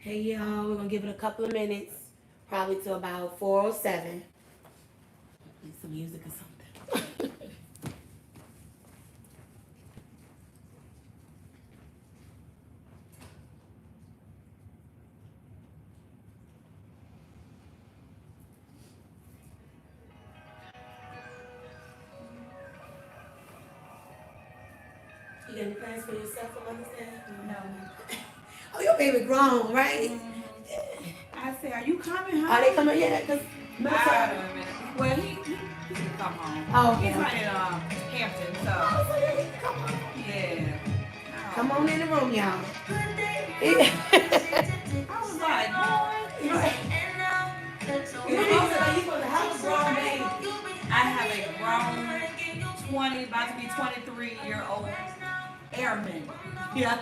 Hey y'all, we're gonna give it a couple of minutes, probably to about 4:07. Play some music or something. You got any plans for yourself for Mother's Day? No. Oh, your baby grown, right? I said, are you coming home? Are they coming? Yeah, because Well, he can come home. Oh, okay. He's right in Hampton, so. Oh, so yeah, he can come on. Yeah. Come on in the room, y'all. I was like, boy. You're supposed to have a grown baby. I have a grown about to be 23-year-old airman. Yeah.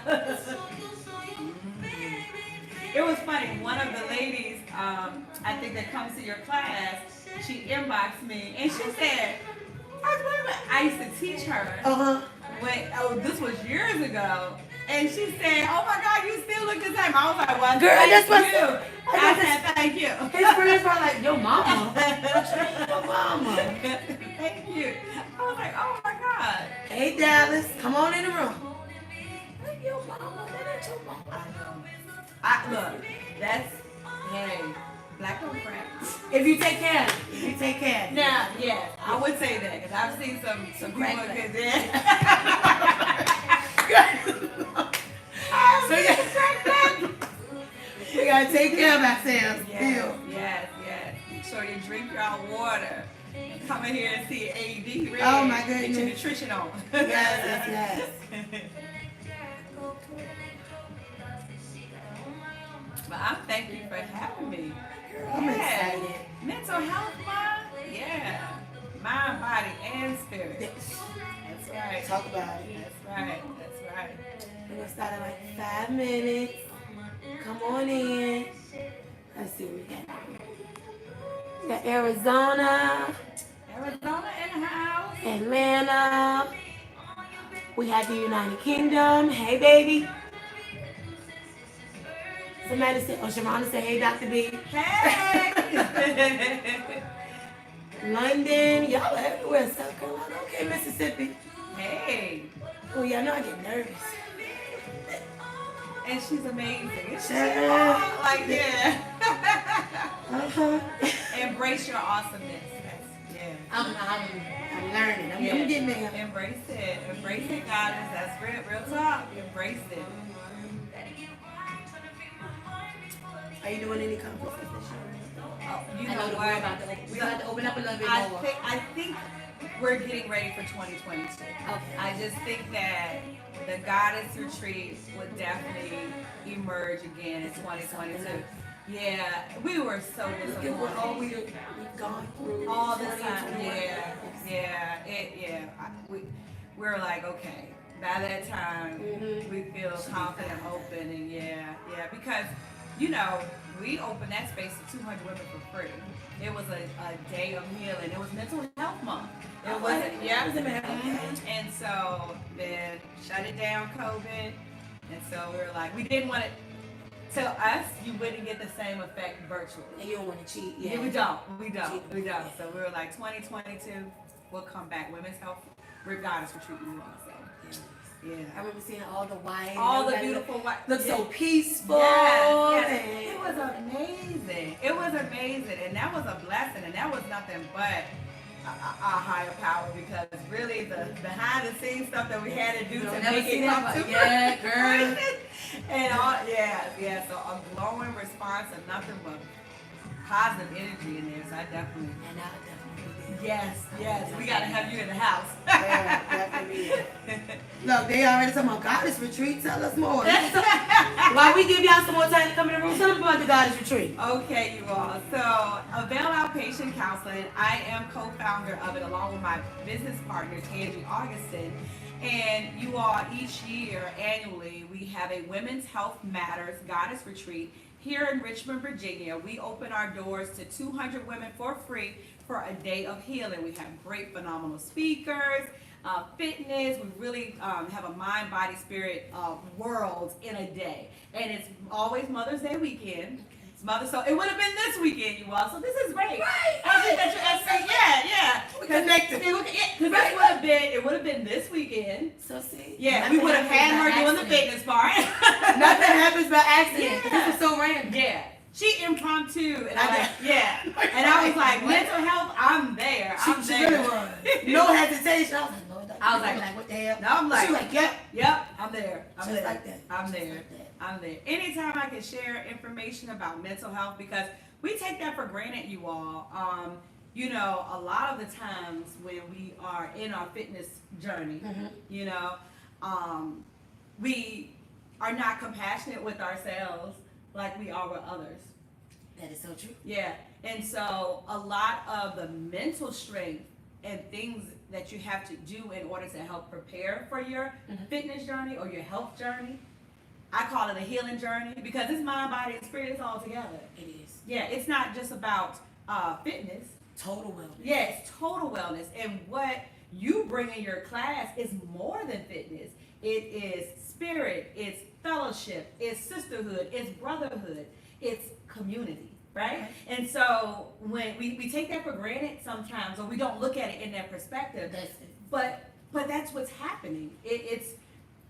It was funny. One of the ladies, I think that comes to your class, she inboxed me and she said, I used to teach her this was years ago. And she said, oh my God, you still look the same. I was like, well, girl, that's what I said, thank you. His friends were like, yo, mama. Your mama. Thank you. I was like, oh my God. Hey, Dallas, come on in the room. Your mama, that ain't your mama. I know. Look, that's, hey, black on crack. If you take care of it. If you take care of it. Now, yeah, I would say that because I've seen some people get there. So we gotta take care of ourselves. Yes. Make sure you drink your own water. And come in here and see A.D. Red. Oh my goodness. Get your nutrition on. Yes. But I thank you for having me. I'm excited. Mental health month? Yeah. Mind, body, and spirit. That's right. Talk about it. That's right. We're gonna start in like 5 minutes. Come on in. Let's see what we got. We got Arizona in the house. Atlanta. We have the United Kingdom. Hey, baby. Somebody said, Sharonda said, hey, Dr. B. Hey. London. Y'all everywhere. South Carolina. Okay, Mississippi. Hey. Oh, y'all know I get nervous. And she's amazing. Yeah. Embrace your awesomeness. Yeah. I'm learning. I'm getting there. Embrace it, goddess. That's real talk. Embrace it. Are you doing any conferences this year? Oh, you I know what? We have to open up a little bit more. I think we're getting ready for 2022. Okay. I just think that the Goddess Retreat would definitely emerge again in 2022. Yeah, we were so disappointed. We've gone through all the time. We're like, okay, by that time, we feel confident, open, and because, we opened that space to 200 women for free. It was a day of healing. It was Mental Health Month. It wasn't, and so then shut it down, COVID, and so we were like, we didn't want it. To us, you wouldn't get the same effect virtually. And you don't want to cheat. Yeah, we don't. So we were like, 2022, we'll come back. Women's Health, Goddess Retreat, we want to say. Yeah. I remember seeing all the white. All the beautiful white. Looked so peaceful. Yes. It was amazing. And that was a blessing. And that was nothing but a higher power, because really the behind the scenes stuff that we had to do to make it come to girl. And so a glowing response and nothing but positive energy in there. So I definitely Yes, we gotta have you in the house. Yeah, definitely. Look, they already talking about Goddess Retreat. Tell us more. While we give y'all some more time to come in the room, tell them about the Goddess Retreat. Okay, you all. So, Avail Outpatient Counseling, I am co-founder of it along with my business partner, Tangie Augustin. And you all, each year, annually, we have a Women's Health Matters Goddess Retreat here in Richmond, Virginia. We open our doors to 200 women for free for a day of healing. We have great, phenomenal speakers. fitness. We really have a mind, body, spirit world in a day. And it's always Mother's Day weekend. It's Mother's, so it would have been this weekend, you all. So this is great. Right. I think that you're asking, yeah. Connected. Because it would have been this weekend. So see. Yeah, we would have had her doing the fitness part. Nothing happens by accident. Yeah. This is so random. Yeah. She impromptu, and and I was like, mental health, I'm there. She really was. No hesitation. I was like, Lord, I was like, what the hell? No, I'm like, she was like, yep, I'm there. Just like that. I'm there. I'm there. Anytime I can share information about mental health, because we take that for granted, you all. You know, a lot of the times when we are in our fitness journey, you know, we are not compassionate with ourselves like we are with others. That is so true. Yeah. And so a lot of the mental strength and things that you have to do in order to help prepare for your fitness journey or your health journey, I call it a healing journey, because it's mind, body, and spirit. It's all together. It is. Yeah, it's not just about fitness. Total wellness. Yeah, it's total wellness. And what you bring in your class is more than fitness. It is spirit, it's fellowship, it's sisterhood, it's brotherhood, it's community, right? And so when we take that for granted sometimes, or we don't look at it in that perspective, but that's what's happening.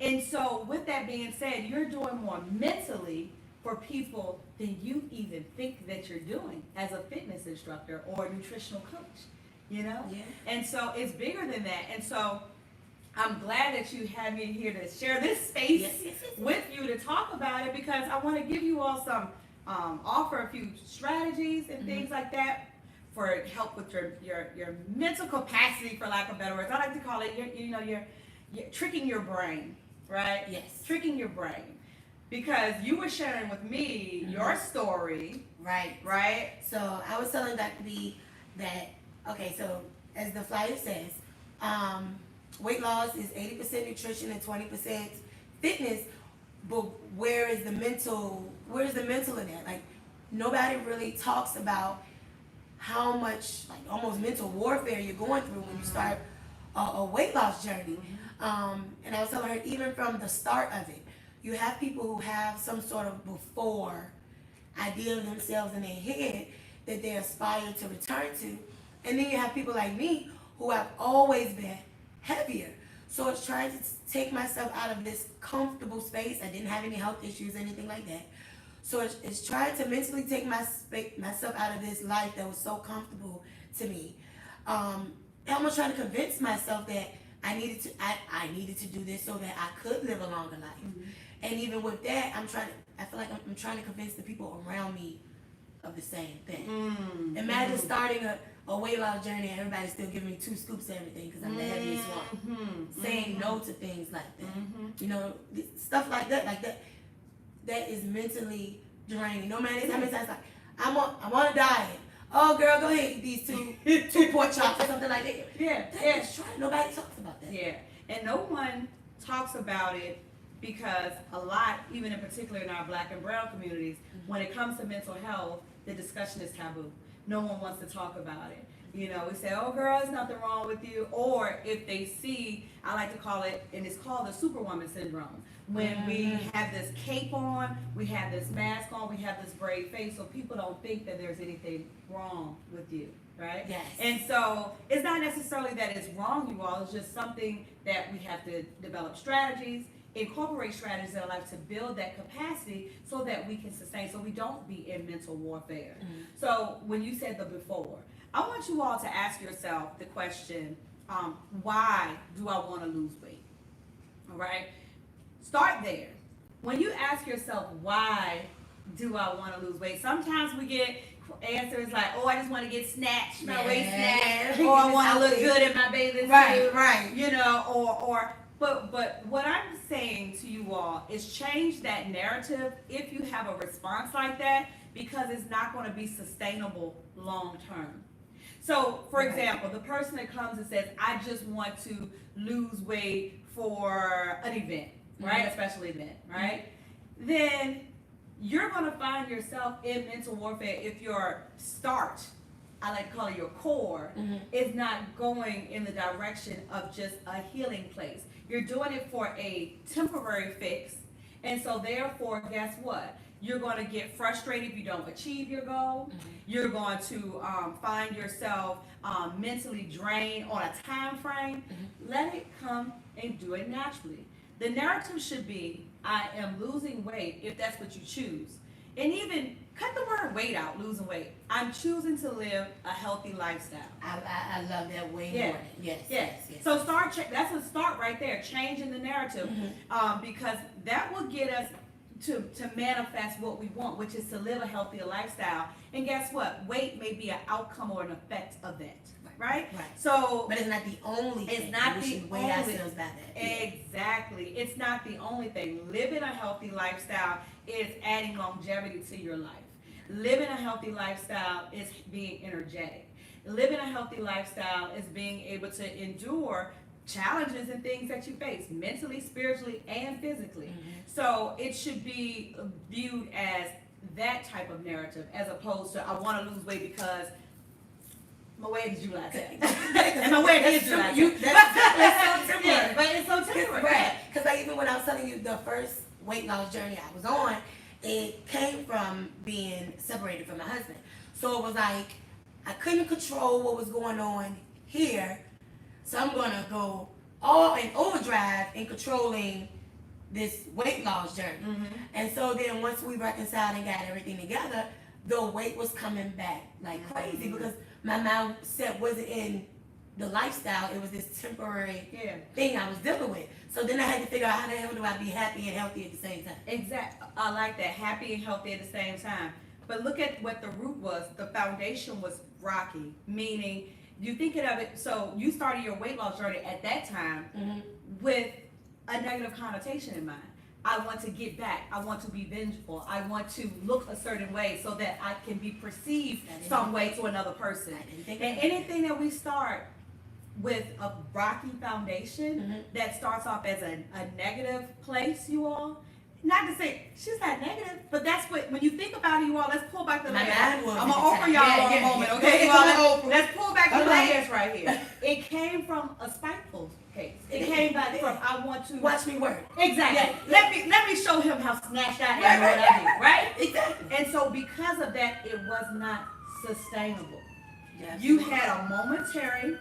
And so with that being said, you're doing more mentally for people than you even think that you're doing as a fitness instructor or a nutritional coach, you know? Yeah. And so it's bigger than that. And so I'm glad that you had me here to share this space with you to talk about it, because I want to give you all some, offer a few strategies and things like that for help with your mental capacity, for lack of better words. I like to call it, you're tricking your brain, right? Yes. Tricking your brain. Because you were sharing with me your story. Right. So I was telling Dr. B that, okay, so as the flyer says, weight loss is 80% nutrition and 20% fitness, but where is the mental in that? Like, nobody really talks about how much, like, almost mental warfare you're going through when you start a weight loss journey. And I was telling her, even from the start of it, you have people who have some sort of before idea of themselves in their head that they aspire to return to. And then you have people like me who have always been heavier. So it's trying to take myself out of this comfortable space. I didn't have any health issues, anything like that. So it's trying to mentally take myself out of this life that was so comfortable to me. Almost trying to convince myself that I needed to do this so that I could live a longer life. And even with that, I feel like I'm trying to convince the people around me of the same thing. Imagine starting a weight loss journey and everybody's still giving me 2 scoops of everything because I'm the heaviest one. Saying no to things like that. You know, stuff like that. That is mentally draining. No matter how many times, like, I'm on a diet. Oh, girl, go ahead, eat these two pork chops or something like that. Yeah. Nobody talks about that. Yeah. And no one talks about it, because a lot, even in particular in our Black and brown communities, when it comes to mental health, the discussion is taboo. No one wants to talk about it. You know, we say, oh girl, there's nothing wrong with you. Or if they see, I like to call it, and it's called the superwoman syndrome. When we have this cape on, we have this mask on, we have this brave face, so people don't think that there's anything wrong with you, right? Yes. And so it's not necessarily that it's wrong, you all. It's just something that we have to develop strategies, incorporate strategies in our life to build that capacity so that we can sustain, so we don't be in mental warfare. So when you said the before, I want you all to ask yourself the question, why do I want to lose weight? All right? Start there. When you ask yourself, why do I want to lose weight? Sometimes we get answers like, oh, I just want to get snatched, my waist snatched, or I want to look good in my bathing suit. Right. You know, but what I'm saying to you all is change that narrative if you have a response like that, because it's not going to be sustainable long term. So, for example, the person that comes and says, I just want to lose weight for an event, right? A special event, right? Then you're going to find yourself in mental warfare if your start I like to call it your core, is not going in the direction of just a healing place. You're doing it for a temporary fix. And so therefore, guess what? You're going to get frustrated if you don't achieve your goal. You're going to find yourself mentally drained on a time frame. Let it come and do it naturally. The narrative should be, I am losing weight if that's what you choose. And even cut the word weight out, losing weight. I'm choosing to live a healthy lifestyle. I love that way more. Yes. So that's a start right there, changing the narrative, because that will get us to manifest what we want, which is to live a healthier lifestyle. And guess what? Weight may be an outcome or an effect of that. Right? So, but it's not the only thing. It's not we the should weigh only ourselves by that. Exactly. It's not the only thing. Living a healthy lifestyle is adding longevity to your life. Living a healthy lifestyle is being energetic. Living a healthy lifestyle is being able to endure challenges and things that you face mentally, spiritually, and physically. So it should be viewed as that type of narrative as opposed to I want to lose weight because my weight is July 10th. And my weight is July 10th. That's so temporary. Yeah, but it's so temporary. Right. Because like even when I was telling you the first weight loss journey I was on, it came from being separated from my husband. So it was like I couldn't control what was going on here. So I'm going to go all in overdrive in controlling this weight loss journey. And so then once we reconciled and got everything together, the weight was coming back like crazy because my mindset wasn't in the lifestyle. It was this temporary thing I was dealing with. So then I had to figure out how the hell do I be happy and healthy at the same time. Exactly. I like that. Happy and healthy at the same time. But look at what the root was. The foundation was rocky, meaning you thinking of it. So you started your weight loss journey at that time with a negative connotation in mind. I want to get back. I want to be vengeful. I want to look a certain way so that I can be perceived some way to another person. And anything that we start with a rocky foundation that starts off as a negative place, you all, not to say she's not negative, but that's what, when you think about it, you all, let's pull back the layers. I'm going to offer y'all a moment, okay? You all, let's pull back the layers right here. It came from a spiteful case. It came back from, I want to... Watch me work. Exactly. Let me show him how snatched I am what I do, right? Exactly. And so because of that, it was not sustainable. You had a momentary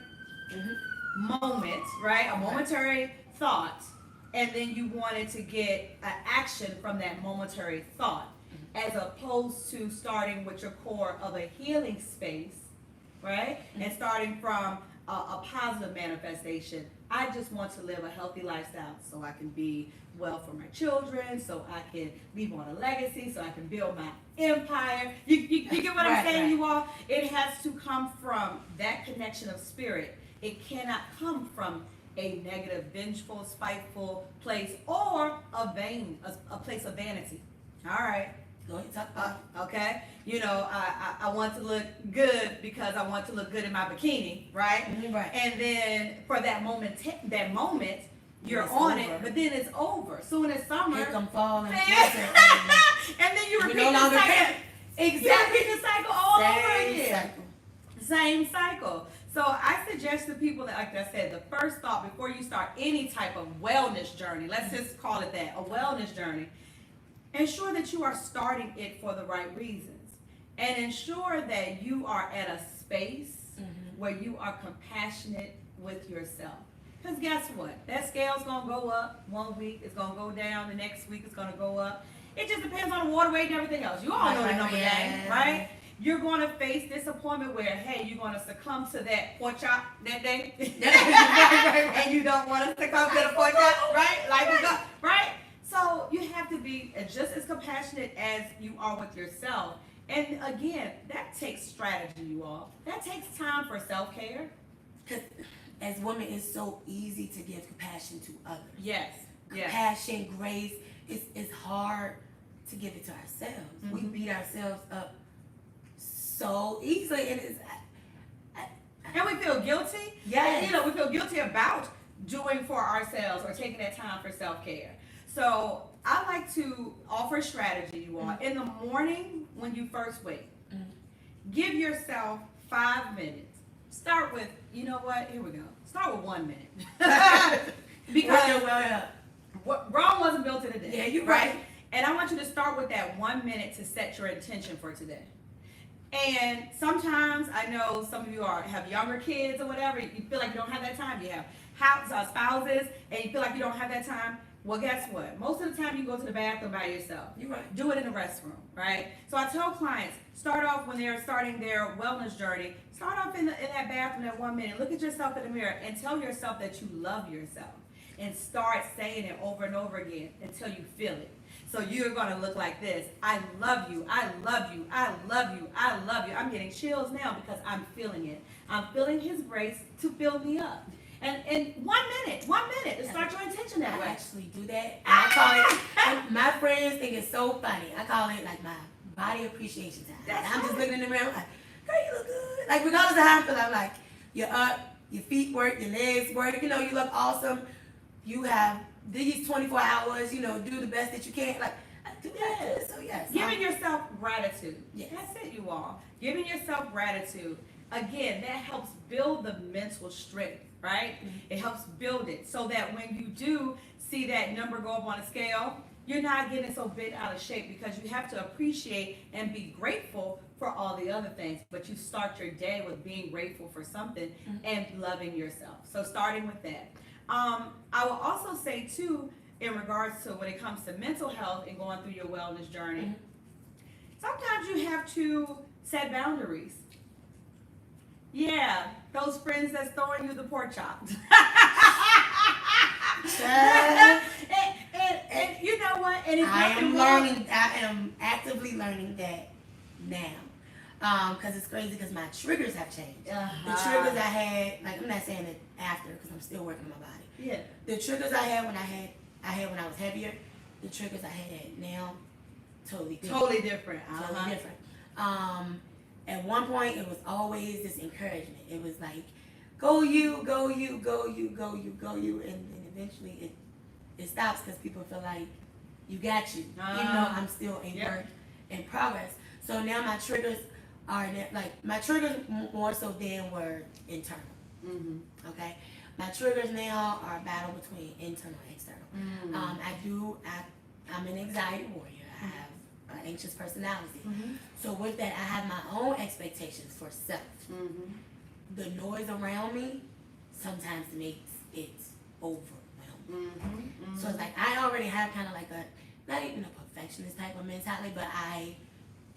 moment, right? A momentary thought, and then you wanted to get an action from that momentary thought, as opposed to starting with your core of a healing space, right? And starting from a positive manifestation. I just want to live a healthy lifestyle so I can be well for my children, so I can leave on a legacy, so I can build my empire. You get what I'm saying, you all? It has to come from that connection of spirit. It cannot come from a negative, vengeful, spiteful place or a place of vanity. All right. Go ahead, talk about it. Okay. You know, I want to look good because I want to look good in my bikini, right? Right. And then for that moment, you're on it, but then it's over. Soon as summer, Here come fall and and then you repeat the cycle. Exactly. You repeat the cycle all over again. Same cycle. So I suggest to people that, like I said, the first thought before you start any type of wellness journey, let's just call it that, a wellness journey, ensure that you are starting it for the right reasons. And ensure that you are at a space where you are compassionate with yourself. Because guess what? That scale's going to go up 1 week, it's going to go down, the next week it's going to go up. It just depends on the water weight and everything else. You all know the number game, right? You're going to face disappointment where, hey, you're going to succumb to that pork chop that day. And you don't want to succumb to the pork chop, right? Right? So you have to be just as compassionate as you are with yourself. And again, that takes strategy, you all. That takes time for self-care. Because as women, it's so easy to give compassion to others. Yes. Compassion, grace, it's hard to give it to ourselves. We beat ourselves up so easily, and and we feel guilty. Yes. And, we feel guilty about doing for ourselves or taking that time for self-care. So I like to offer strategy, you all. In the morning when you first wake, give yourself 5 minutes. Start with, you know what? Here we go. Start with 1 minute. Because Rome wasn't built in a day. Yeah, you're right. And I want you to start with that 1 minute to set your intention for today. And sometimes I know some of you have younger kids or whatever. You feel like you don't have that time. You have spouses, and you feel like you don't have that time. Well, guess what? Most of the time you go to the bathroom by yourself. You're right. Do it in the restroom, right? So I tell clients, start off when they're starting their wellness journey. Start off in that bathroom that 1 minute. Look at yourself in the mirror and tell yourself that you love yourself. And start saying it over and over again until you feel it. So you're going to look like this. I love you. I love you. I love you. I love you. I'm getting chills now because I'm feeling it. I'm feeling his grace to fill me up. And 1 minute to start your intention that way. I actually do that. I call it, my friends think it's so funny. I call it like my body appreciation time. I'm just looking in the mirror like, girl, you look good. Like regardless of how I feel, I'm like, you're up, your feet work, your legs work, you look awesome. You have these 24 hours, do the best that you can. Like, I do that. So yes. Giving yourself gratitude. Yes. That's it, you all. Giving yourself gratitude. Again, that helps build the mental strength, right? Mm-hmm. It helps build it so that when you do see that number go up on a scale, you're not getting so bent out of shape because you have to appreciate and be grateful for all the other things. But you start your day with being grateful for something and loving yourself. So starting with that. I will also say too, in regards to when it comes to mental health and going through your wellness journey, sometimes you have to set boundaries. Yeah, those friends that's throwing you the pork chops. and you know what? And it's I am actively learning that now. Because it's crazy because my triggers have changed. The triggers I had, like I'm not saying it after because I'm still working on my body. Yeah. The triggers I had when I was heavier, the triggers I had now, totally different. Totally different. Totally different. At one point it was always this encouragement. It was like, go you, go you, go you, go you, go you, and then eventually it stops because people feel like you got you, even though I'm still a work in progress. So now my triggers are my triggers more so then were internal. Okay, my triggers now are a battle between internal and external. I'm an anxiety warrior. I have an anxious personality. So with that, I have my own expectations for self. The noise around me sometimes makes it overwhelming. So it's like I already have kind of like not even a perfectionist type of mentality, but I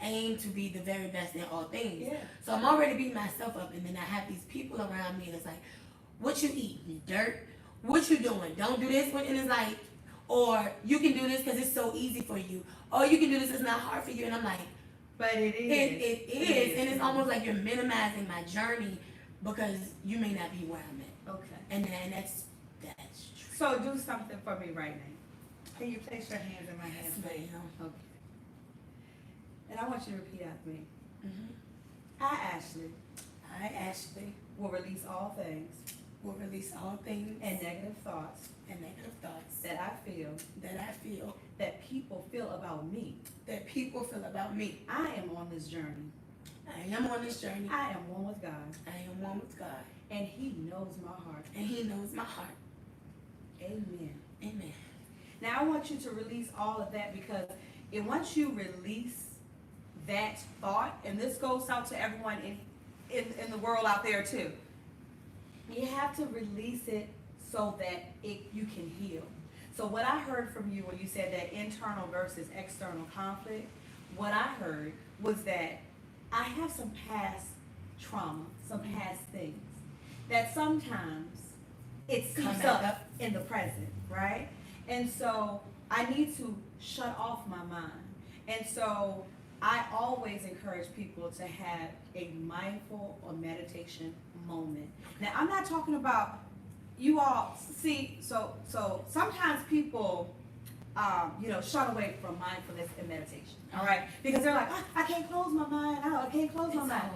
aim to be the very best in all things. Yeah. So I'm already beating myself up, and then I have these people around me that's like, what you eating? Dirt? What you doing? Don't do this. And it's like, or you can do this because it's so easy for you. Or you can do this, it's not hard for you. And I'm like, but it is. It is. And it's almost like you're minimizing my journey because you may not be where I'm at. Okay. And that's true. So do something for me right now. Can you place your hands in my hands, please? Okay. And I want you to repeat after me. I, Ashley, will release all things. And negative thoughts. That I feel. That people feel about me. I am on this journey. I am one with God. And He knows my heart. Amen. Now I want you to release all of that because once you release that thought, and this goes out to everyone in the world out there too, you have to release it so that you can heal. So what I heard from you when you said that internal versus external conflict, what I heard was that I have some past trauma, some past things that sometimes it seeps up in the present, right? And so I need to shut off my mind. And so I always encourage people to have a mindful or meditation moment. Now, I'm not talking about you all see. So sometimes people, shun away from mindfulness and meditation. All right, because they're like, I can't close my mind out. I can't close my mind.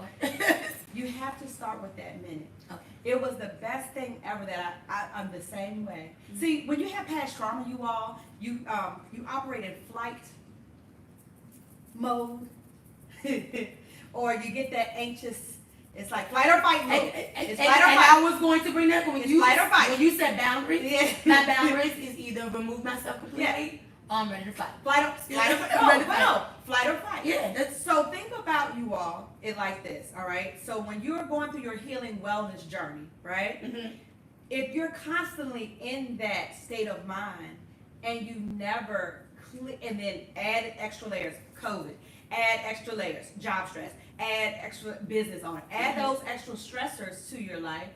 You have to start with that minute. Okay. It was the best thing ever that I'm the same way. See, when you have past trauma, you operate in flight mode, or you get that anxious It's like flight or fight mode. And It's flight or I fight. was going to bring that when It's you flight or fight. when you said boundaries. Yeah. My boundaries is either remove myself completely or I'm ready to fight. Flight or fight. Flight or fight. Yeah, that's So think about you all it like this, all right? So when you're going through your healing wellness journey, right? mhm. If you're constantly in that state of mind and you never and then add extra layers, COVID, add extra layers, job stress, add extra business owner, add those extra stressors to your life,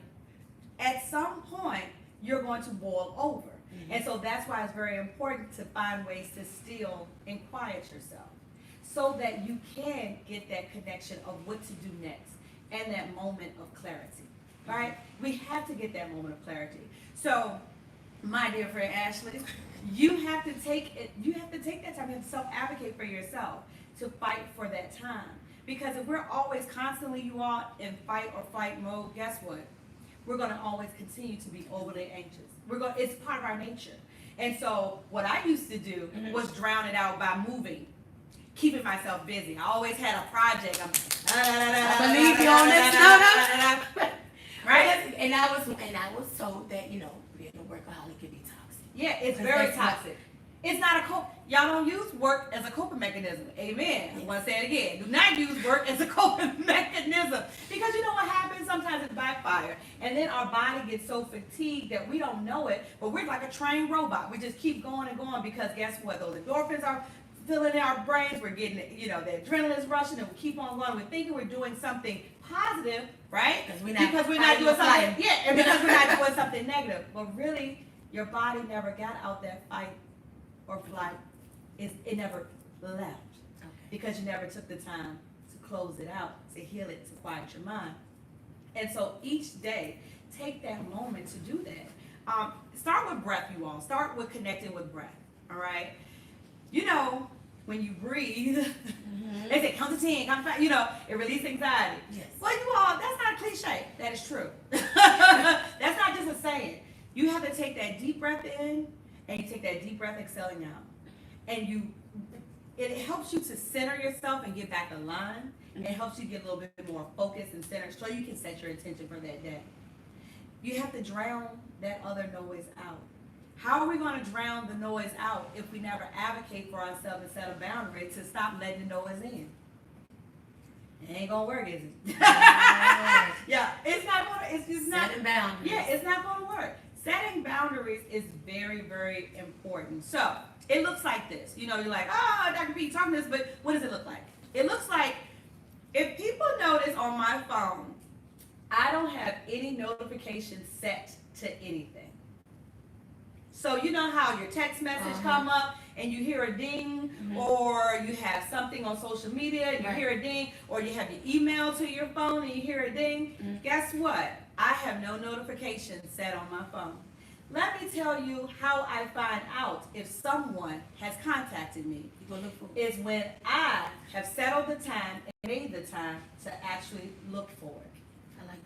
at some point you're going to boil over. And so that's why it's very important to find ways to still and quiet yourself so that you can get that connection of what to do next and that moment of clarity, right? We have to get that moment of clarity. So, my dear friend Ashley, you have to take it. You have to take that time. You have to self-advocate for yourself to fight for that time. Because if we're always constantly you all in fight or flight mode, guess what? We're going to always continue to be overly anxious. It's part of our nature. And so what I used to do was drown it out by moving, keeping myself busy. I always had a project. I believe you on this. Right? And I was told that, being a workaholic can be toxic. Yeah, it's very toxic. It's not y'all don't use work as a coping mechanism. Amen. I want to say it again. Do not use work as a coping mechanism. Because you know what happens? Sometimes it backfires. And then our body gets so fatigued that we don't know it, but we're like a trained robot. We just keep going and going because guess what? Those endorphins are filling in our brains. We're getting, the adrenaline is rushing and we keep on going. We're thinking we're doing something positive, right? Because we're not doing something. Yeah, and because we're not doing something negative. But really, your body never got out that fight or flight. It never left because you never took the time to close it out, to heal it, to quiet your mind. And so each day, take that moment to do that. Start with breath, you all. Start with connecting with breath, all right? When you breathe, they say count to 10, count to 5, it releases anxiety. Yes. Well, you all, that's not a cliche. That is true. That's not just a saying. You have to take that deep breath in and you take that deep breath exhaling out. And it helps you to center yourself and get back aligned. It helps you get a little bit more focused and centered so you can set your intention for that day. You have to drown that other noise out. How are we going to drown the noise out if we never advocate for ourselves and set a boundary to stop letting the noise in? It ain't gonna work, is it? Yeah, it's not gonna. It's just not. Setting boundaries. Yeah, it's not gonna work. Setting boundaries is very, very important. So it looks like this. You're like, oh, Dr. P talking this, but what does it look like? It looks like if people notice on my phone, I don't have any notifications set to anything. So you know how your text message come up and you hear a ding, or you have something on social media and you hear a ding, or you have your email to your phone and you hear a ding. Guess what? I have no notifications set on my phone. Let me tell you how I find out if someone has contacted me. Is when I have settled the time and made the time to actually look for it. I like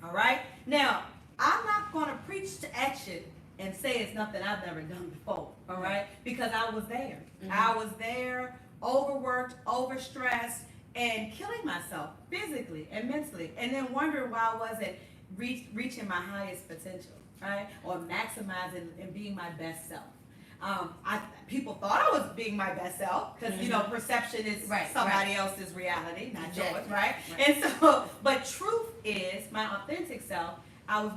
that. All right? Now, I'm not going to preach to action and say it's nothing I've never done before, all right? Because I was there. I was there, overworked, overstressed, and killing myself physically and mentally, and then wondering why I wasn't reaching my highest potential, right? Or maximizing and being my best self. People thought I was being my best self because perception is somebody else's reality, not yours, right? And so, but truth is, my authentic self, I was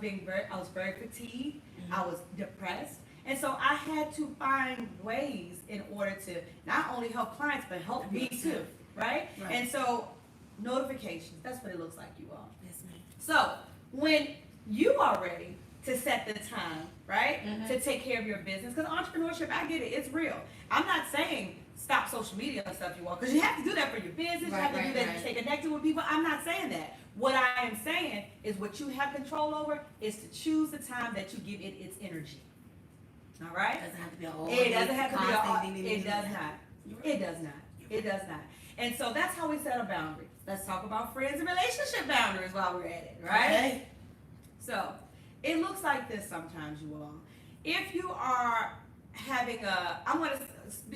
very fatigued. I was depressed. And so I had to find ways in order to not only help clients, but help me too, right? And so notifications, that's what it looks like, you all. Yes, ma'am. So when you are ready to set the time, right, to take care of your business, because entrepreneurship, I get it, it's real. I'm not saying stop social media and stuff, you all, because you have to do that for your business, you have to do that to stay connected with people. I'm not saying that. What I am saying is what you have control over is to choose the time that you give it its energy. All right? It doesn't have to be all. It doesn't have to be all. It does not. It does not. It does not. And so that's how we set a boundary. Let's talk about friends and relationship boundaries while we're at it, right? Okay. So it looks like this sometimes, you all. If you are having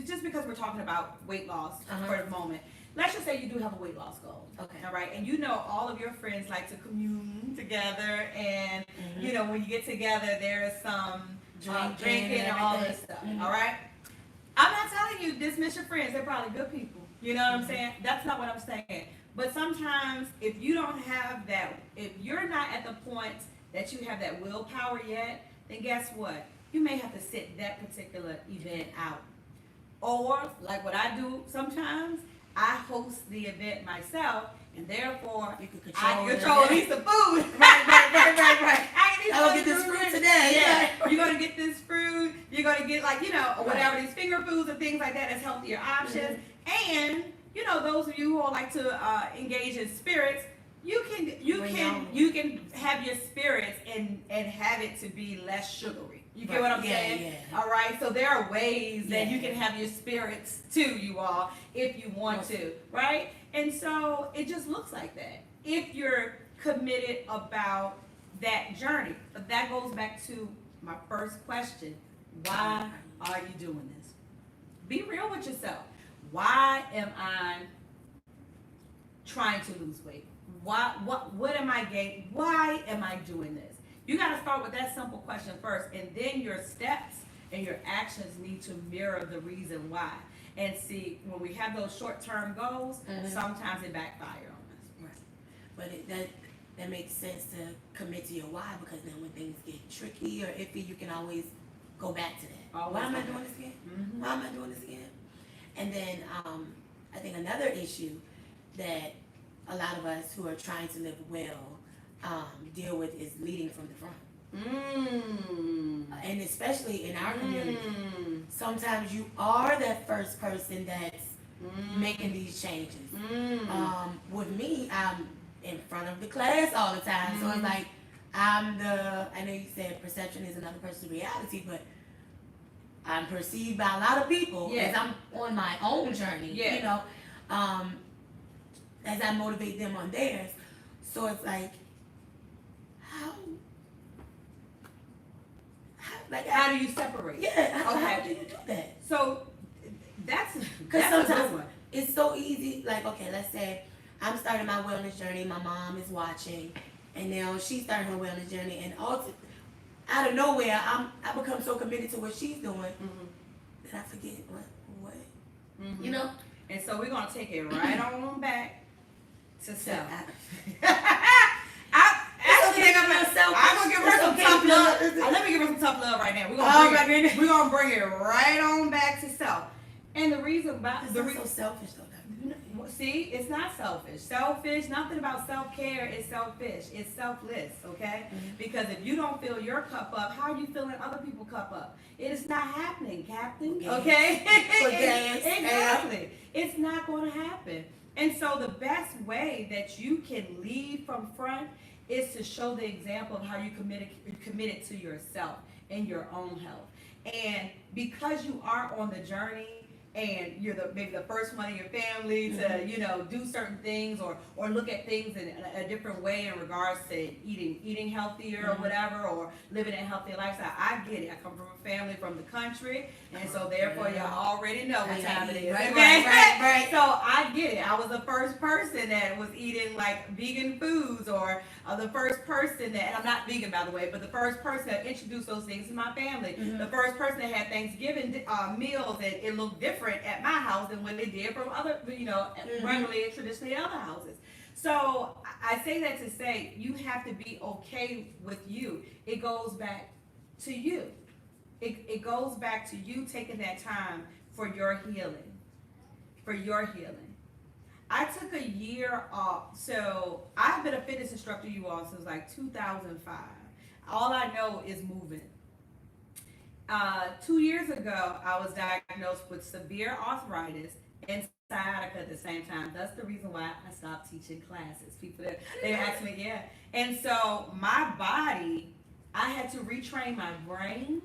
just because we're talking about weight loss for the moment, let's just say you do have a weight loss goal. Okay. All right. And you know all of your friends like to commune together, and you know when you get together there is some drinking and all this stuff. All right. I'm not telling you dismiss your friends. They're probably good people. You know what I'm saying? That's not what I'm saying. But sometimes if you don't have that, if you're not at the point that you have that willpower yet, then guess what? You may have to sit that particular event out. Or, like what I do sometimes, I host the event myself, and therefore You can I control at least the food. Right. I'm gonna get this fruit today. Yeah. You're gonna get this fruit. You're gonna get whatever these finger foods and things like that as healthier options. And those of you who like to engage in spirits, you can have your spirits and have it to be less sugary. You get what I'm saying? Yeah. All right. So there are ways that you can have your spirits too, you all, if you want to, right? And so it just looks like that if you're committed about that journey. But that goes back to my first question: why are you doing this? Be real with yourself. Why am I trying to lose weight? What am I gaining? Why am I doing this? You got to start with that simple question first, and then your steps and your actions need to mirror the reason why. And see, when we have those short-term goals, sometimes it backfires on us. Right. But that makes sense to commit to your why, because then when things get tricky or iffy, you can always go back to that. Why am I doing this again? Why am I doing this again? And then I think another issue that a lot of us who are trying to live well deal with is leading from the front. And especially in our community, sometimes you are that first person that's making these changes. With me, I'm in front of the class all the time, so it's like I know you said perception is another person's reality, but I'm perceived by a lot of people as I'm on my own journey, as I motivate them on theirs. So it's like, how do you separate? How do you do that? So that's because sometimes it's so easy. Like, okay, let's say I'm starting my wellness journey. My mom is watching, and now she's starting her wellness journey, and out of nowhere, I become so committed to what she's doing that I forget what. And so we're gonna take it right on back to self. I'm gonna give her some tough love. Let me give her some tough love right now. We're gonna bring it right on back to self. And the reason so selfish though. See, it's not selfish. Nothing about self-care is selfish. It's selfless, okay? Because if you don't fill your cup up, how are you filling other people's cup up? It is not happening, Captain. Okay? Exactly. It's not going to happen. And so the best way that you can lead from front is to show the example of how you committed to yourself and your own health. And because you are on the journey, and you're maybe the first one in your family to do certain things or look at things in a different way in regards to eating healthier or whatever, or living a healthier lifestyle. I get it. I come from a family from the country, and so therefore y'all already know what time it is. Right. So I get it. I was the first person that was eating like vegan foods, or the first person that, and I'm not vegan by the way, but the first person that introduced those things in my family. The first person that had Thanksgiving meals, and it looked different at my house than when they did from other, regularly and traditionally other houses. So I say that to say you have to be okay with you. It goes back to you. It goes back to you taking that time for your healing. I took a year off. So I've been a fitness instructor, you all, since like 2005. All I know is movement. 2 years ago, I was diagnosed with severe arthritis and sciatica at the same time. That's the reason why I stopped teaching classes. People, they ask me, And so my body, I had to retrain my brain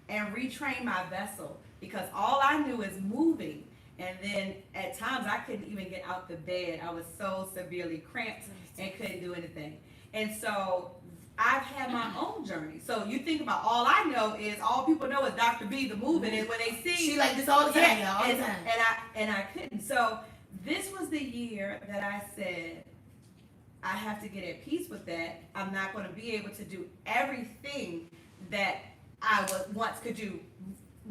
and retrain my vessel, because all I knew is moving. And then at times I couldn't even get out the bed. I was so severely cramped and couldn't do anything. And so I've had my own journey. So you think about, all I know is, all people know is Dr. B, the movement, and when they see she like this all the time, y'all, all the time. And I couldn't. So this was the year that I said, I have to get at peace with that. I'm not going to be able to do everything that I once could do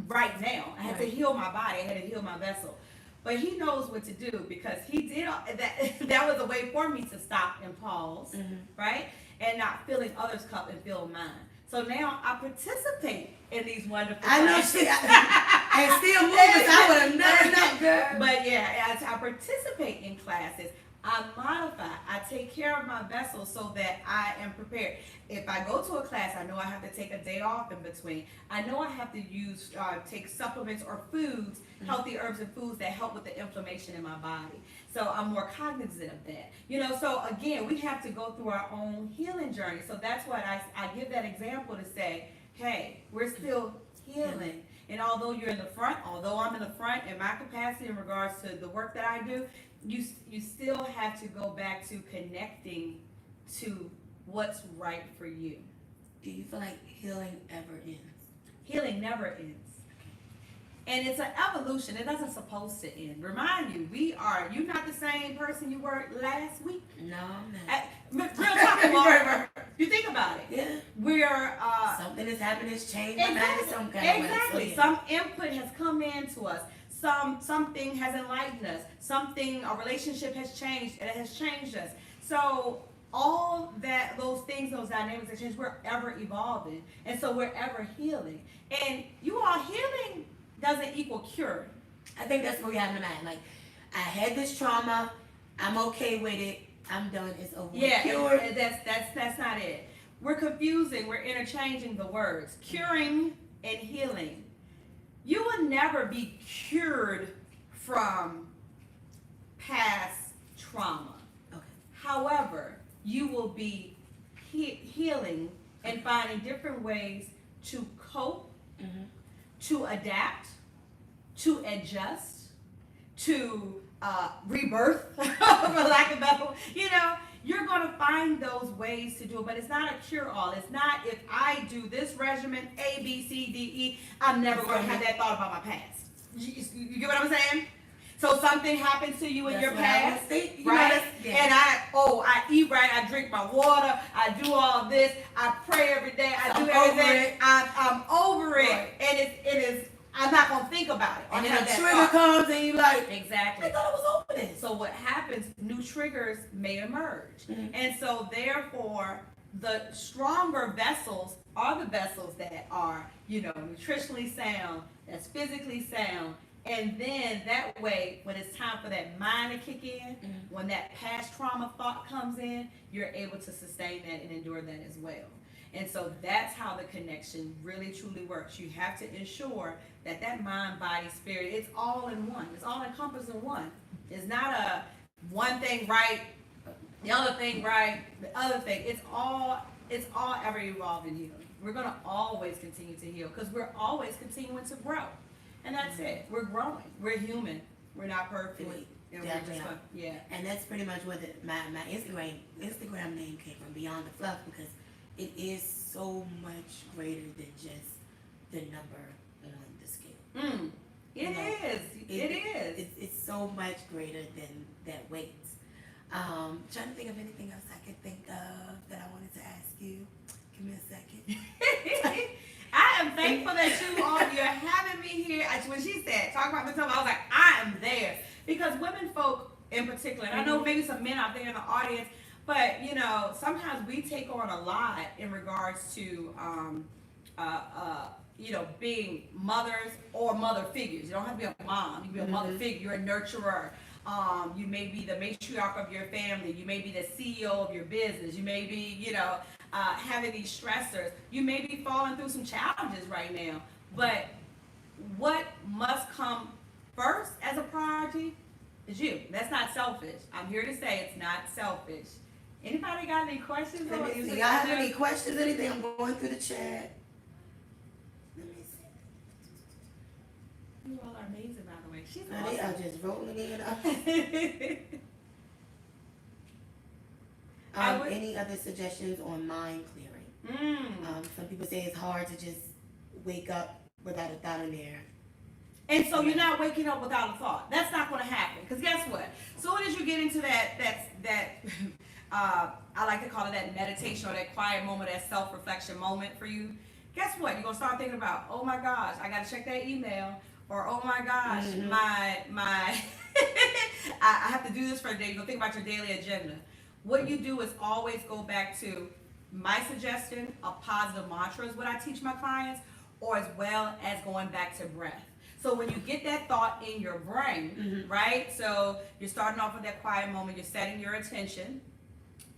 right now. I had to heal my body. I had to heal my vessel. But he knows what to do because he did that. That was a way for me to stop and pause, right? And not filling others' cup and fill mine. So now I participate in these wonderful classes. And still moving, I would have never known, girl. But yeah, I participate in classes. I modify. I take care of my vessel so that I am prepared. If I go to a class, I know I have to take a day off in between. I know I have to take supplements or foods, healthy herbs and foods that help with the inflammation in my body. So I'm more cognizant of that. So again, we have to go through our own healing journey. So that's why I give that example to say, hey, we're still healing. And although you're in the front, although I'm in the front in my capacity in regards to the work that I do, you still have to go back to connecting to what's right for you. Do you feel like healing ever ends? Healing never ends. And it's an evolution. It doesn't supposed to end. Remind you, you're not the same person you were last week. No, I'm not. Real talk, you think about it. Yeah. We're something has happened, it's changed exactly, my mind in some kind of way. Exactly. Some input has come into us. Something has enlightened us. A relationship has changed, and it has changed us. So all those things, those dynamics that change, we're ever evolving. And so we're ever healing. And you all healing doesn't equal curing. I think that's what we have in mind. Like, I had this trauma, I'm okay with it, I'm done, it's over. Yeah, Cured. that's not it. We're confusing, we're interchanging the words. Curing and healing. You will never be cured from past trauma. Okay. However, you will be healing and finding different ways to cope, to adapt, to adjust, to rebirth, for lack of a better word. You're going to find those ways to do it, but it's not a cure-all. It's not, if I do this regimen, A, B, C, D, E, I'm never going to have that thought about my past. You get what I'm saying? So something happens to you in your past, right? And I eat right, I drink my water, I do all this, I pray every day, I do everything. I'm over it, and it is. I'm not gonna think about it. And then a trigger comes, and you like, exactly. I thought it was over this. So what happens? New triggers may emerge, and so therefore, the stronger vessels are the vessels that are, nutritionally sound, that's physically sound. And then that way, when it's time for that mind to kick in, when that past trauma thought comes in, you're able to sustain that and endure that as well. And so that's how the connection really truly works. You have to ensure that mind, body, spirit, it's all in one. It's all encompassing one. It's not a one thing right, the other thing right, the other thing. It's all ever evolving healing. We're going to always continue to heal because we're always continuing to grow. And that's it. We're growing. We're human. We're not perfect. And we're just And that's pretty much what my Instagram name came from, Beyond the Fluff, because it is so much greater than just the number on the scale. It is. It's so much greater than that weight. Trying to think of anything else I could think of that I wanted to ask you. Give me a second. I am thankful that you're having me here. When she said, talk about mental health, I was like, I am there. Because women folk in particular, and I know maybe some men out there in the audience, but sometimes we take on a lot in regards to being mothers or mother figures. You don't have to be a mom, you can be a mother figure, you're a nurturer. You may be the matriarch of your family, you may be the CEO of your business, you may be, having these stressors. You may be falling through some challenges right now, but what must come first as a priority is you. That's not selfish. I'm here to say it's not selfish. Anybody got any questions? Y'all have any questions, anything? I'm going through the chat. Let me see. You all are amazing, by the way. She's They are just rolling in. Any other suggestions on mind clearing? Some people say it's hard to just wake up without a thought in there And so you're not waking up without a thought. That's not going to happen. Because guess what? Soon as you get into that I like to call it that meditation or that quiet moment, that self-reflection moment for you. Guess what? You're going to start thinking about, oh my gosh, I got to check that email. Or, oh my gosh, my I have to do this for a day. You're going to think about your daily agenda. What you do is always go back to my suggestion of positive mantra is what I teach my clients, or as well as going back to breath. So when you get that thought in your brain, right? So you're starting off with that quiet moment, you're setting your attention.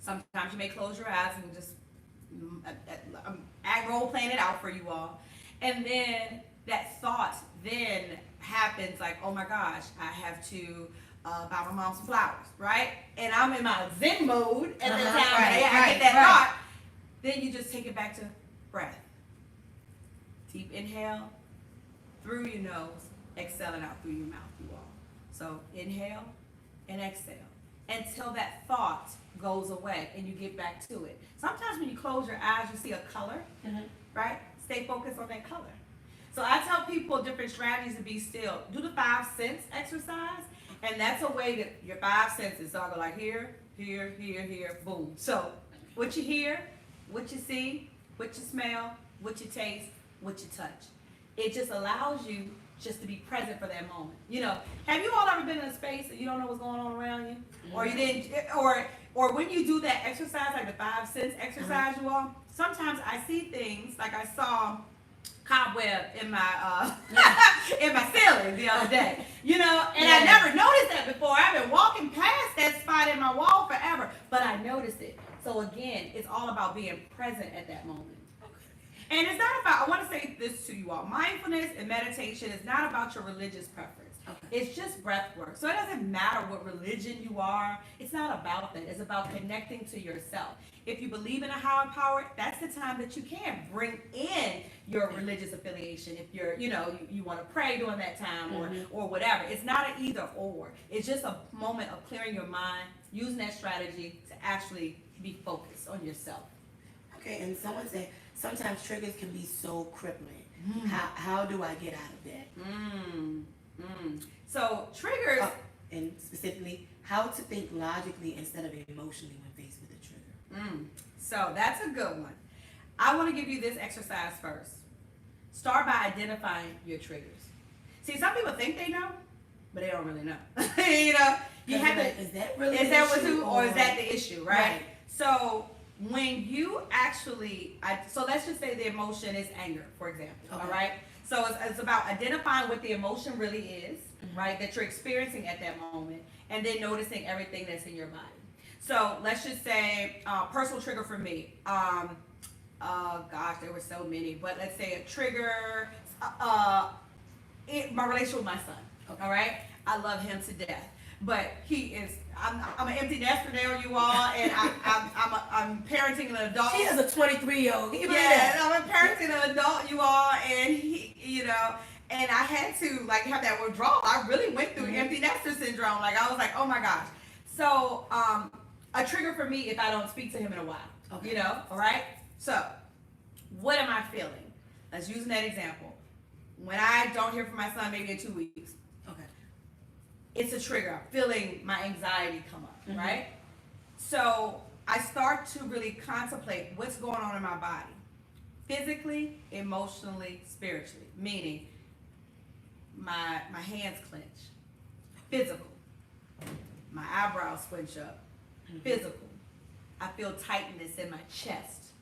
Sometimes you may close your eyes and just act role playing it out for you all. And then that thought then happens like, oh my gosh, I have to buy my mom some flowers, right? And I'm in my Zen mode at the time, I get that thought. Then you just take it back to breath. Deep inhale through your nose, exhaling out through your mouth, you all. So inhale and exhale until that thought goes away and you get back to it. Sometimes when you close your eyes, you see a color, right? Stay focused on that color. So I tell people different strategies to be still. Do the 5 sense exercise, and that's a way that your 5 senses are go like here, here, here, here, boom. So what you hear, what you see, what you smell, what you taste, what you touch. It just allows you just to be present for that moment. You know, have you all ever been in a space and you don't know what's going on around you? Or you didn't, or when you do that exercise, like the 5 sense exercise, you all, sometimes I see things, like I saw cobweb in my in my ceiling the other day, you know, and I never noticed that before. I've been walking past that spot in my wall forever, but I noticed it. So again, it's all about being present at that moment. And it's not about, I want to say this to you all, mindfulness and meditation is not about your religious preference. It's just breath work. So it doesn't matter what religion you are. It's not about that. It's about connecting to yourself. If you believe in a higher power, that's the time that you can bring in your religious affiliation. If you're, you know, you want to pray during that time or whatever. It's not an either or. It's just a moment of clearing your mind, using that strategy to actually be focused on yourself. Okay, and someone said sometimes triggers can be so crippling. How do I get out of that? So triggers, and specifically, how to think logically instead of emotionally when faced with a trigger. So that's a good one. I want to give you this exercise first. Start by identifying your triggers. See, some people think they know, but they don't really know. You know, you have to. Is that really? Is that what you, or is that the issue, right? So when you actually, so let's just say the emotion is anger, for example. All right. So it's about identifying what the emotion really is, right, that you're experiencing at that moment, and then noticing everything that's in your body. So let's just say, personal trigger for me. Gosh, there were so many, but let's say a trigger, my relationship with my son. All right, I love him to death, but he is. I'm an empty nester now, you all, and I'm parenting an adult. She is a 23-year-old. Yeah, I'm parenting an adult, you all, and he, you know, and I had to like have that withdrawal. I really went through empty nester syndrome. Like I was like, oh my gosh. So a trigger for me if I don't speak to him in a while. You know, all right. So what am I feeling? Let's use that example. When I don't hear from my son, maybe in 2 weeks. It's a trigger. I'm feeling my anxiety come up, right? So I start to really contemplate what's going on in my body, physically, emotionally, spiritually. Meaning, my hands clench, physical. My eyebrows squinch up, physical. I feel tightness in my chest,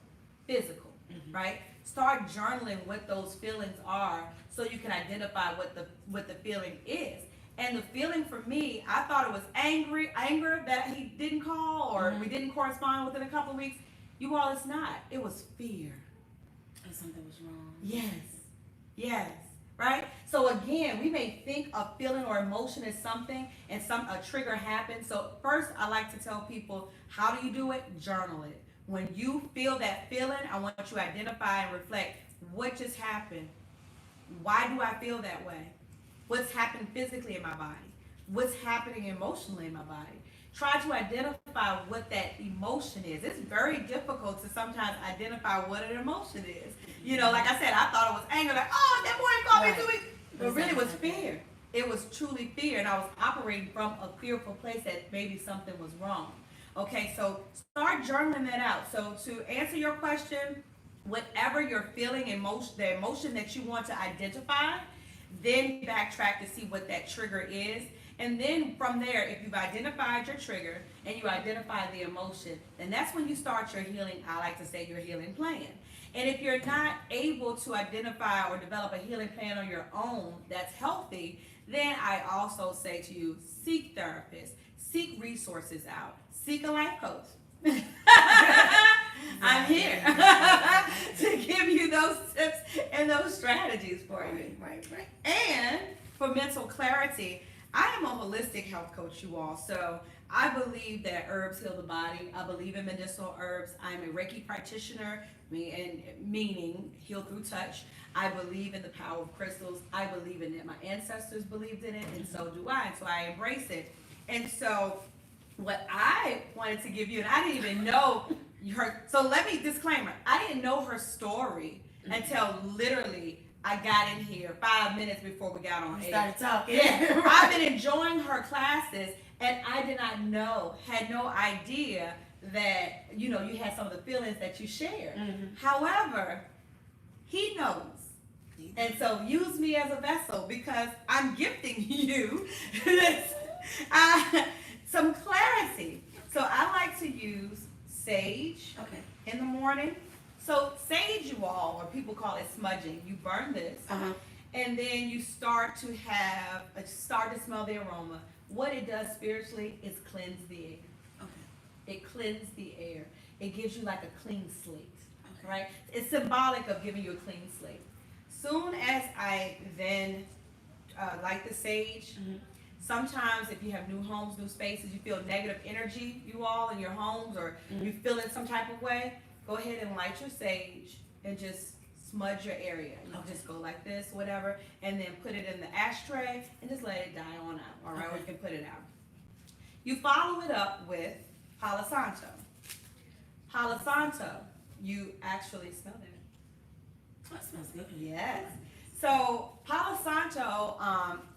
physical, right? Start journaling what those feelings are, so you can identify what the feeling is. And the feeling for me, I thought it was anger that he didn't call or we didn't correspond within a couple of weeks. You all, it's not. It was fear. And something was wrong. Yes, right? So again, we may think a feeling or emotion is something and a trigger happens. So first, I like to tell people, how do you do it? Journal it. When you feel that feeling, I want you to identify and reflect, what just happened? Why do I feel that way? What's happened physically in my body? What's happening emotionally in my body? Try to identify what that emotion is. It's very difficult to sometimes identify what an emotion is. You know, like I said, I thought it was anger. Like, oh, that boy called me 2 weeks. But really it was fear. It was truly fear, and I was operating from a fearful place that maybe something was wrong. Okay, so start journaling that out. So to answer your question, whatever you're feeling, the emotion that you want to identify, then backtrack to see what that trigger is. And then from there, if you've identified your trigger and you identify the emotion, then that's when you start your healing, I like to say your healing plan. And if you're not able to identify or develop a healing plan on your own that's healthy, then I also say to you, seek therapists, seek resources out, seek a life coach. I'm here to give you those tips and those strategies for you. Right. And for mental clarity, I am a holistic health coach, you all. So I believe that herbs heal the body. I believe in medicinal herbs. I'm a Reiki practitioner, meaning heal through touch. I believe in the power of crystals. I believe in it. My ancestors believed in it, and so do I. And so I embrace it. And so what I wanted to give you, and I didn't even know her, so let me disclaimer, I didn't know her story until literally I got in here 5 minutes before we got on air. Started talking. Yeah, I've been enjoying her classes, and I did not know, had no idea that, you had some of the feelings that you shared. However, he knows. And so use me as a vessel, because I'm gifting you some clarity. So I like to use sage in the morning. So sage, you all, or people call it smudging. You burn this, and then you start to smell the aroma. What it does spiritually is cleanse the air. It cleanses the air. It gives you like a clean slate, right? It's symbolic of giving you a clean slate. Soon as I then light the sage, sometimes if you have new homes, new spaces, you feel negative energy, you all, in your homes, or you feel in some type of way, go ahead and light your sage and just smudge your area. You just go like this, whatever, and then put it in the ashtray and just let it die on out, all right? Or you can put it out. You follow it up with Palo Santo. Palo Santo, you actually smell that. Oh, that smells good. Yes. So Palo Santo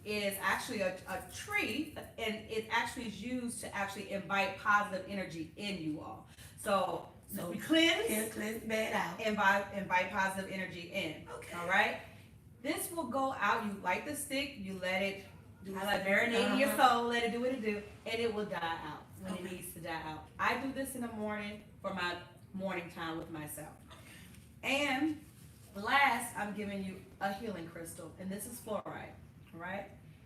is actually a tree, and it actually is used to actually invite positive energy in you all. So we cleanse bad out. Invite positive energy in. All right. This will go out. You light the stick. You let it marinate in your soul. Let it do what it do, and it will die out when it needs to die out. I do this in the morning for my morning time with myself. And last, I'm giving you a healing crystal, and this is fluoride, right?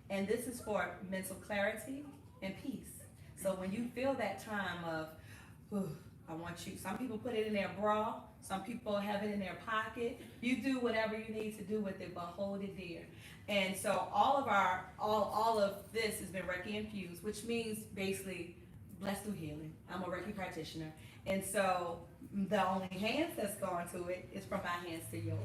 And this is for mental clarity and peace. So when you feel that time of, I want you, some people put it in their bra, some people have it in their pocket. You do whatever you need to do with it, but hold it dear. And so all of this has been Reiki infused, which means basically blessed through healing. I'm a Reiki practitioner. And so the only hands that's gone to it is from my hands to yours.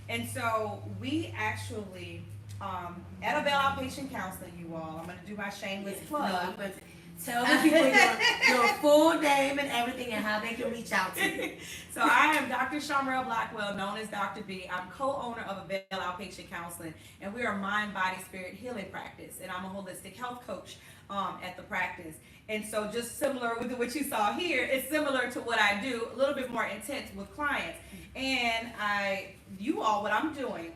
And so we actually, at Avail Outpatient Counseling, you all, I'm going to do my shameless plug. No, I'm going to tell the people your full name and everything and how they can reach out to you. So I am Dr. Shawnrell Blackwell, known as Dr. B. I'm co-owner of Avail Outpatient Counseling, and we are a mind, body, spirit healing practice. And I'm a holistic health coach at the practice. And so just similar with what you saw here, it's similar to what I do, a little bit more intense with clients. And what I'm doing,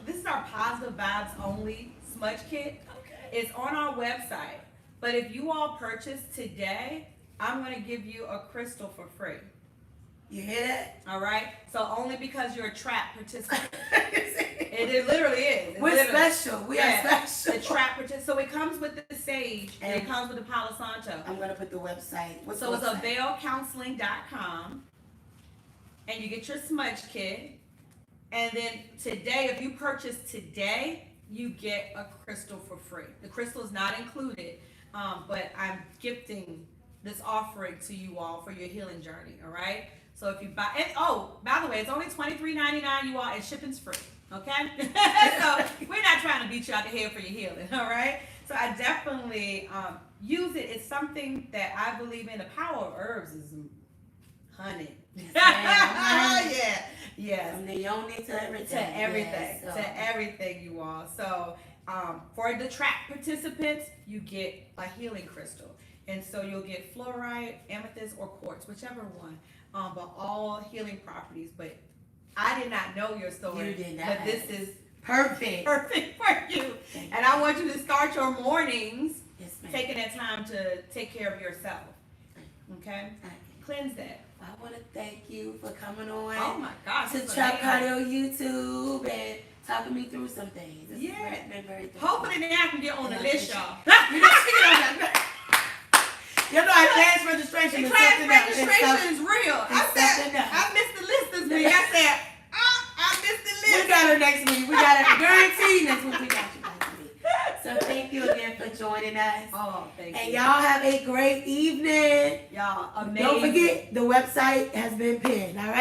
this is our Positive Vibes Only smudge kit. It's on our website. But if you all purchase today, I'm going to give you a crystal for free. You hear that? All right? So only because you're a trap participant. It literally is. We're special. We are special. The trap participant. So it comes with the sage and it comes with the Palo Santo. I'm going to put the website. What's so the website? It's availcounseling.com. And you get your smudge kit. And then today, if you purchase today, you get a crystal for free. The crystal is not included, but I'm gifting this offering to you all for your healing journey, all right? So if you buy it, by the way, it's only $23.99, you all, and shipping's free, okay? So we're not trying to beat you out the head for your healing, all right? So I definitely use it. It's something that I believe in. The power of herbs is honey. Yes, ma'am. Yeah. Yes. From the yoni to everything. To everything. Yes, so. To everything, you all. So for the track participants, you get a healing crystal. And so you'll get fluorite, amethyst, or quartz, whichever one. But all healing properties. But I did not know your story. You did not. But this is perfect for you. And I want you to start your mornings yes, ma'am. taking that time to take care of yourself. Okay? Cleanse that. I want to thank you for coming on Oh my gosh. to Trap Cardio YouTube and talking me through some things. It's been very Hopefully now I can get on the list, y'all. You know, you know, our class registration The is class something else. registration is real. I said, something else. I missed the list this week. I said, I missed the list. We got her next week. We got her guaranteed next week. We got you next week. So thank you again for joining us. Oh, thank And you. y'all have a great evening. Y'all amazing. Don't forget, the website has been pinned, all right?